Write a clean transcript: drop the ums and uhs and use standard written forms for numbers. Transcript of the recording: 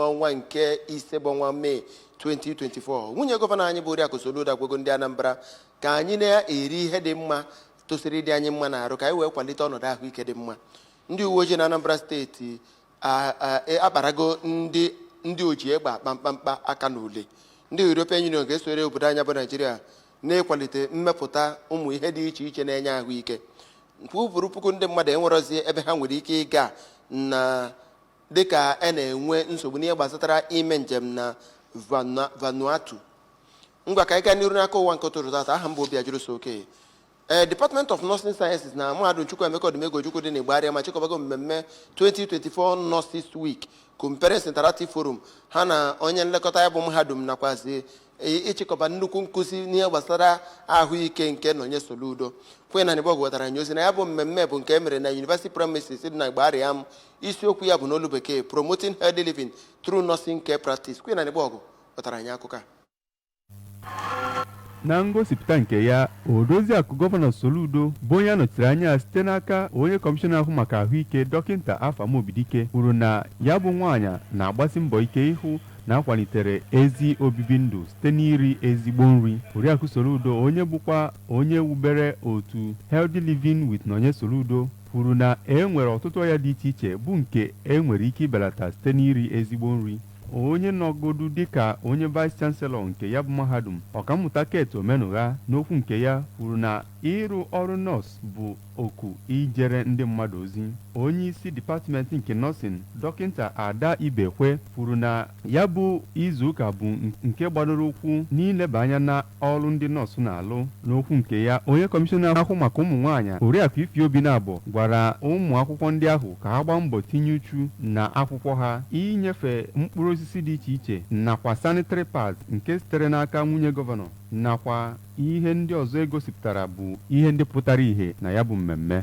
ọnwa nke ise bụ ọnwa Mee 2024 nwunye gọvanọ anyị bụ Oriaku Soludo agwago ndị Anambra ka anyị na-eri ihe dị mma tosiri dị anyị mma n'arụ ka anyị wee kwalite ọnọdụ ahụike dị mma. Ndị uwe ojii na Anambra steeti akparago ndị oji egbe akpamkpamkpa aka n'ule. Ndị European Union ga-esore obodo anyị bụ Nigeria na-ekwalite mmepụta ụmụ ihe dị iche iche na-enye ahụike. Kwupụrụ puku ndị mmadụ enwerozi ebe ha nwere ike ịga na dịka na-enwe nsogbu n'ihe gbasatara ime njem na Vanuatu. Ngwa ka anyị gaa n'iru n'aka ụwa nke ụtụtụ tata. Aha m bụ Obiajuru Soke. Department of Nursing Sciences na mahadum Chukwuemeka Odumegojukwu dị n'Igbarịa ma chịkọbago mmemme 2024 Nurses Week Conference Interactive Forum ha na onye nlekọta ya bụ mahadum nakwazi ịchịkọba nnukwu nkụzi n'ihe gbasara ahụike nke nọnye Soludo. Kwenanibog wetara anyị ozi na ya bụ mmemme bụ nke e mere na University Premises dị na Igbarịa m. Isiokwu ya bụ n'olu bekee Promoting Healthy Living Through Nursing Care Practice. Kwenanibog wetara anyị akụkọ. Na ngosipụta nke ya, Odoziakụ Gọvanọ Soludo bụ onye anọchiri anya site n'aka onye kọmishọna ahụ maka ahụike Dọkịta Afamobidike kwuru na ya bụ nwaanyị na-agbasi mbọ ike ịhụ na akwalitere ezi obibi ndụ site n'iri ezigbo nri. Oriaku Soludo onye bụkwa onye wubere otu Healthy Living with Nonye Soludo kwuru na nwere ọtụtụ ọrịa dị iche iche bụ nke nwere ike ibelata site n'iri ezigbo nri. Onye nọgodu dịka onye vice chancellor nke ya bụ mahadum ọkammụta Kate Omenugha n'okwu nke ya kwuru na ịrụ ọrụ nọọsụ bụ oku ijere ndị mmadụ ozi. Onye isi dipatịmentị nke nọọsịn Dọkịta Ada Ibekwe kwuru na ya bụ izuụka bụ nke gbadoro ụkwụ n'ileba anya na ọrụ ndị nọọsụ na-alụ. N'okwu nke ya, onye kọmishọna ahụ maka ụmụ nwaanyị Oriakụ Ifeobi Nabọ gwara ụmụ akwụkwọ ndị ahụ ka ha gbaa mbọ tinye uchu na akwụkwọ ha inyefe mkpụrụ osisi dị iche iche nakwa sanitary pads nke sitere n'aka nwunye gọvanọ nakwa ihe ndị ọzọ egosipụtara bụ ihe ndị pụtara ihe na ya bụ mmemme.